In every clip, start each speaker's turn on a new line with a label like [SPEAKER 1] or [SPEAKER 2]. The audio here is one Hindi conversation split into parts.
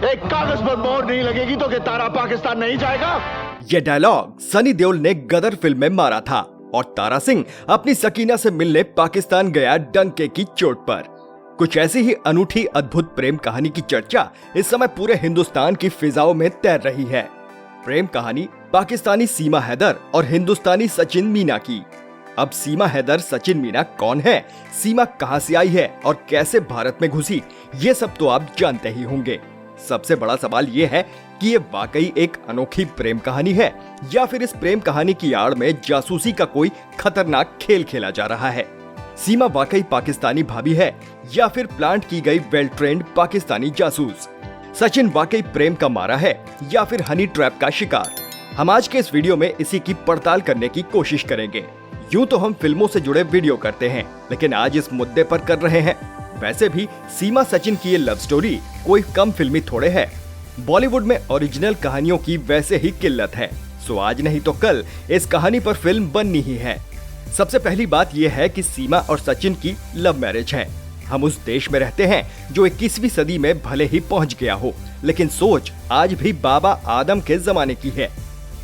[SPEAKER 1] एक कागज पर मोहर नहीं लगेगी तो क्या तारा पाकिस्तान नहीं जाएगा?
[SPEAKER 2] ये डायलॉग सनी देओल ने गदर फिल्म में मारा था और तारा सिंह अपनी सकीना से मिलने पाकिस्तान गया डंके की चोट पर। कुछ ऐसी ही अनूठी अद्भुत प्रेम कहानी की चर्चा इस समय पूरे हिंदुस्तान की फिजाओं में तैर रही है। प्रेम कहानी पाकिस्तानी सीमा हैदर और हिंदुस्तानी सचिन मीना की। अब सीमा हैदर सचिन मीना कौन है, सीमा कहां से आई है और कैसे भारत में घुसी, ये सब तो आप जानते ही होंगे। सबसे बड़ा सवाल ये है कि ये वाकई एक अनोखी प्रेम कहानी है या फिर इस प्रेम कहानी की आड़ में जासूसी का कोई खतरनाक खेल खेला जा रहा है। सीमा वाकई पाकिस्तानी भाभी है या फिर प्लांट की गई वेल ट्रेंड पाकिस्तानी जासूस। सचिन वाकई प्रेम का मारा है या फिर हनी ट्रैप का शिकार। हम आज के इस वीडियो में इसी की पड़ताल करने की कोशिश करेंगे। यूं तो हम फिल्मों से जुड़े वीडियो करते हैं, लेकिन आज इस मुद्दे पर कर रहे हैं। वैसे भी सीमा सचिन की ये लव स्टोरी कोई कम फिल्मी थोड़े है। बॉलीवुड में ओरिजिनल कहानियों की वैसे ही किल्लत है, सो आज नहीं तो कल इस कहानी पर फिल्म बननी ही है। सबसे पहली बात यह है कि सीमा और सचिन की लव मैरिज है। हम उस देश में रहते हैं जो 21वीं सदी में भले ही पहुंच गया हो, लेकिन सोच आज भी बाबा आदम के जमाने की है।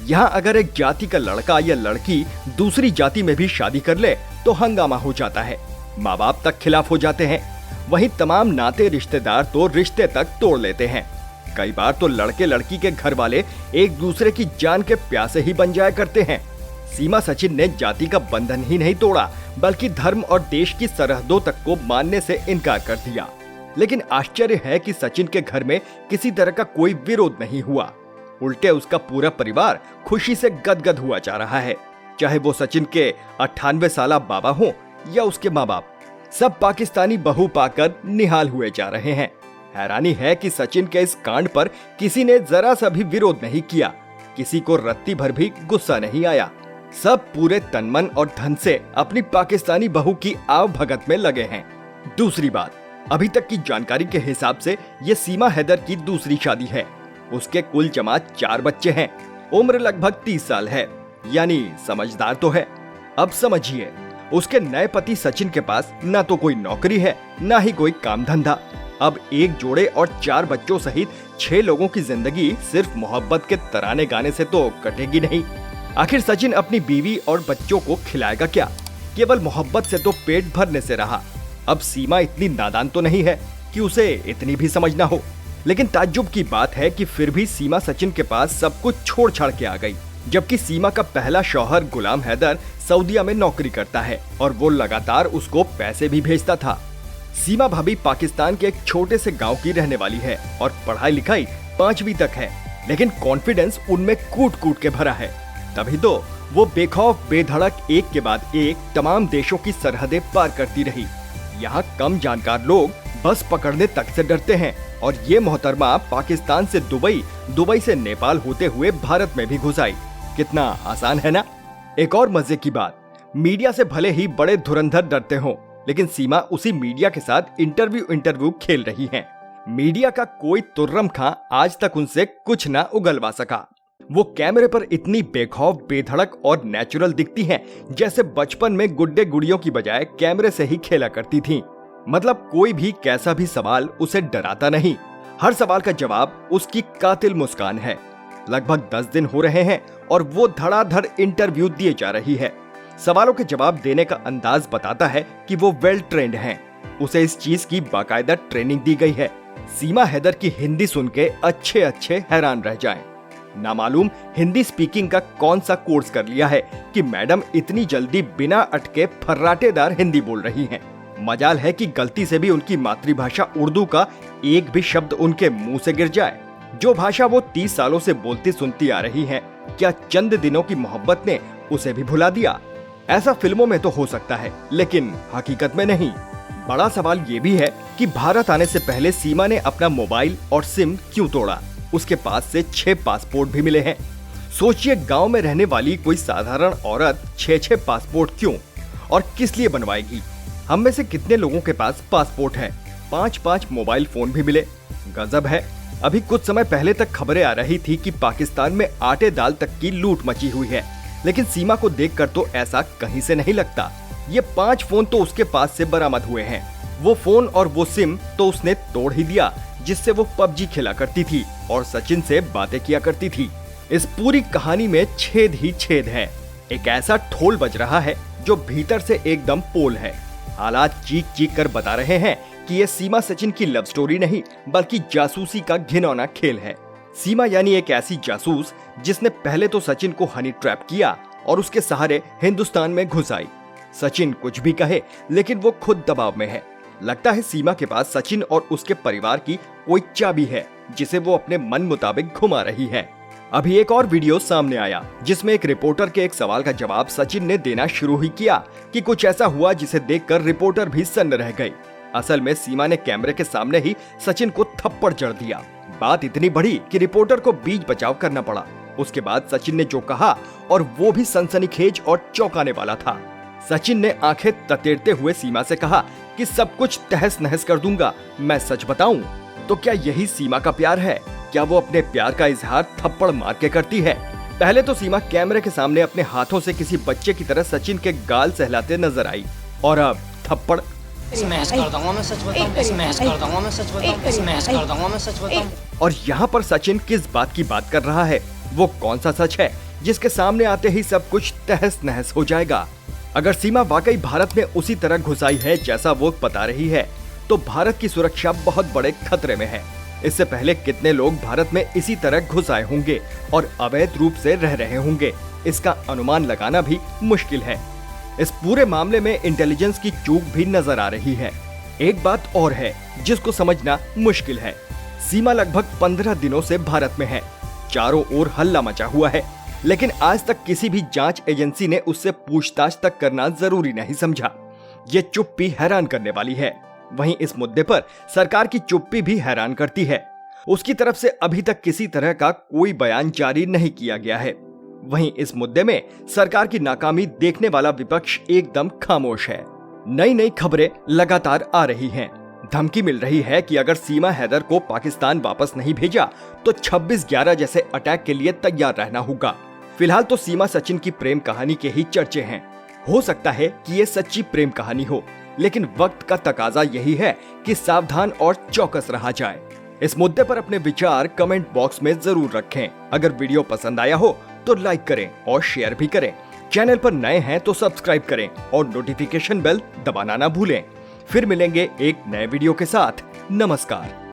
[SPEAKER 2] यहाँ अगर एक जाति का लड़का या लड़की दूसरी जाति में भी शादी कर ले तो हंगामा हो जाता है, माँ बाप तक खिलाफ हो जाते हैं। वहीं तमाम नाते रिश्तेदार तो रिश्ते तक तोड़ लेते हैं। कई बार तो लड़के लड़की के घर वाले एक दूसरे की जान के प्यासे ही बन जाया करते हैं। सीमा सचिन ने जाति का बंधन ही नहीं तोड़ा, बल्कि धर्म और देश की सरहदों तक को मानने से इनकार कर दिया। लेकिन आश्चर्य है कि सचिन के घर में किसी तरह का कोई विरोध नहीं हुआ, उल्टे उसका पूरा परिवार खुशी से गदगद हुआ जा रहा है। चाहे वो सचिन के 98 साला बाबा हो या उसके माँ बाप, सब पाकिस्तानी बहू पाकर निहाल हुए जा रहे हैं। हैरानी है कि सचिन के इस कांड पर किसी ने जरा सा भी विरोध नहीं किया, किसी को रत्ती भर भी गुस्सा नहीं आया। सब पूरे तन मन और धन से अपनी पाकिस्तानी बहू की आव भगत में लगे हैं। दूसरी बात, अभी तक की जानकारी के हिसाब से ये सीमा हैदर की दूसरी शादी है। उसके कुल जमा 4 बच्चे हैं। उम्र लगभग 30 साल है, यानी समझदार तो है। अब समझिए, उसके नए पति सचिन के पास न तो कोई नौकरी है, न ही कोई काम धंधा। अब एक जोड़े और 4 बच्चों सहित 6 लोगों की जिंदगी सिर्फ मोहब्बत के तराने गाने से तो कटेगी नहीं। आखिर सचिन अपनी बीवी और बच्चों को खिलाएगा क्या? केवल मोहब्बत से तो पेट भरने से रहा। अब सीमा इतनी नादान तो नहीं है कि उसे इतनी भी समझ ना हो, लेकिन ताज्जुब की बात है कि फिर भी सीमा सचिन के पास सब कुछ छोड़ छाड़ के आ गई। जबकि सीमा का पहला शौहर गुलाम हैदर सऊदीया में नौकरी करता है और वो लगातार उसको पैसे भी भेजता था। सीमा भाभी पाकिस्तान के एक छोटे से गांव की रहने वाली है और पढ़ाई लिखाई 5वीं तक है, लेकिन कॉन्फिडेंस उनमें कूट कूट के भरा है। तभी तो वो बेखौफ बेधड़क एक के बाद एक तमाम देशों की सरहदें पार करती रही। यहाँ कम जानकार लोग बस पकड़ने तक से डरते हैं और ये मोहतरमा पाकिस्तान से दुबई, दुबई से नेपाल होते हुए भारत में भी घुस आई। कितना आसान है ना। एक और मजे की बात, मीडिया से भले ही बड़े धुरंधर डरते हो, लेकिन सीमा उसी मीडिया के साथ इंटरव्यू खेल रही हैं। मीडिया का कोई तुर्रम खां आज तक उनसे कुछ ना उगलवा सका। वो कैमरे पर इतनी बेखौफ बेधड़क और नेचुरल दिखती हैं, जैसे बचपन में गुड्डे गुड़ियों की बजाय कैमरे से ही खेला करती थीं। मतलब कोई भी कैसा भी सवाल उसे डराता नहीं। हर सवाल का जवाब उसकी कातिल मुस्कान है। लगभग 10 दिन हो रहे हैं और वो धड़ाधड़ इंटरव्यू दिए जा रही है। सवालों के जवाब देने का अंदाज बताता है कि वो वेल ट्रेंड हैं। उसे इस चीज की बाकायदा ट्रेनिंग दी गई है। सीमा हैदर की हिंदी सुन के अच्छे हैरान रह जाएं। ना मालूम हिंदी स्पीकिंग का कौन सा कोर्स कर लिया है कि मैडम इतनी जल्दी बिना अटके फर्राटेदार हिंदी बोल रही हैं। मजाल है कि गलती से भी उनकी मातृभाषा उर्दू का एक भी शब्द उनके मुंह से गिर जाए। जो भाषा वो 30 सालों से बोलती सुनती आ रही हैं, क्या चंद दिनों की मोहब्बत ने उसे भी भुला दिया? ऐसा फिल्मों में तो हो सकता है, लेकिन हकीकत में नहीं। बड़ा सवाल ये भी है कि भारत आने से पहले सीमा ने अपना मोबाइल और सिम क्यों तोड़ा? उसके पास से 6 पासपोर्ट भी मिले हैं। सोचिए, गांव में रहने वाली कोई साधारण औरत 6 पासपोर्ट क्यों और किस लिए बनवाएगी? हम में से कितने लोगों के पास पासपोर्ट है? 5 मोबाइल फोन भी मिले। गजब है। अभी कुछ समय पहले तक खबरें आ रही थी कि पाकिस्तान में आटे दाल तक की लूट मची हुई है, लेकिन सीमा को देखकर तो ऐसा कहीं से नहीं लगता। ये 5 फोन तो उसके पास से बरामद हुए हैं। वो फोन और वो सिम तो उसने तोड़ ही दिया जिससे वो पबजी खेला करती थी और सचिन से बातें किया करती थी। इस पूरी कहानी में छेद ही छेद है। एक ऐसा ठोल बज रहा है जो भीतर से एकदम पोल है। हालात चीख चीख कर बता रहे हैं कि ये सीमा सचिन की लव स्टोरी नहीं बल्कि जासूसी का घिनौना खेल है। सीमा यानी एक ऐसी जासूस जिसने पहले तो सचिन को हनी ट्रैप किया और उसके सहारे हिंदुस्तान में घुस आई। सचिन कुछ भी कहे लेकिन वो खुद दबाव में है। लगता है सीमा के पास सचिन और उसके परिवार की कोई चाबी है जिसे वो अपने मन मुताबिक घुमा रही है। अभी एक और वीडियो सामने आया जिसमें एक रिपोर्टर के एक सवाल का जवाब सचिन ने देना शुरू ही किया कि कुछ ऐसा हुआ जिसे देखकर रिपोर्टर भी सन्न रह गई। असल में सीमा ने कैमरे के सामने ही सचिन को थप्पड़ जड़ दिया। बात इतनी बढ़ी कि रिपोर्टर को बीच बचाव करना पड़ा। उसके बाद सचिन ने जो कहा और वो भी सनसनीखेज और चौंकाने वाला था। सचिन ने आंखें ततेड़ते हुए सीमा से कहा कि सब कुछ तहस नहस कर दूंगा, मैं सच बताऊं तो क्या यही सीमा का प्यार है? क्या वो अपने प्यार का इजहार थप्पड़ मार के करती है? पहले तो सीमा कैमरे के सामने अपने हाथों से किसी बच्चे की तरह सचिन के गाल सहलाते नजर आई और अब थप्पड़।
[SPEAKER 3] स्मैश कर दूंगा मैं सच बताऊं, स्मैश कर दूंगा मैं सच बताऊं, स्मैश कर दूंगा मैं सच बताऊं।
[SPEAKER 2] और यहाँ पर सचिन किस बात की बात कर रहा है? वो कौन सा सच है जिसके सामने आते ही सब कुछ तहस नहस हो जाएगा? अगर सीमा वाकई भारत में उसी तरह घुस आई है जैसा वो बता रही है तो भारत की सुरक्षा बहुत बड़े खतरे में है। इससे पहले कितने लोग भारत में इसी तरह घुस आए होंगे और अवैध रूप से रह रहे होंगे, इसका अनुमान लगाना भी मुश्किल है। इस पूरे मामले में इंटेलिजेंस की चूक भी नजर आ रही है। एक बात और है जिसको समझना मुश्किल है। सीमा लगभग 15 दिनों से भारत में है। चारों ओर हल्ला मचा हुआ है, लेकिन आज तक किसी भी जांच एजेंसी ने उससे पूछताछ तक करना जरूरी नहीं समझा। ये चुप्पी हैरान करने वाली है। वहीं इस मुद्दे पर सरकार की चुप्पी भी हैरान करती है। उसकी तरफ से अभी तक किसी तरह का कोई बयान जारी नहीं किया गया है। वहीं इस मुद्दे में सरकार की नाकामी देखने वाला विपक्ष एकदम खामोश है। नई नई खबरें लगातार आ रही हैं। धमकी मिल रही है कि अगर सीमा हैदर को पाकिस्तान वापस नहीं भेजा तो 26/11 जैसे अटैक के लिए तैयार रहना होगा। फिलहाल तो सीमा सचिन की प्रेम कहानी के ही चर्चे हैं। हो सकता है कि ये सच्ची प्रेम कहानी हो, लेकिन वक्त का तकाजा यही है कि सावधान और चौकस रहा जाए। इस मुद्दे पर अपने विचार कमेंट बॉक्स में जरूर रखें। अगर वीडियो पसंद आया हो तो लाइक करें और शेयर भी करें। चैनल पर नए हैं तो सब्सक्राइब करें और नोटिफिकेशन बेल दबाना ना भूलें। फिर मिलेंगे एक नए वीडियो के साथ। नमस्कार।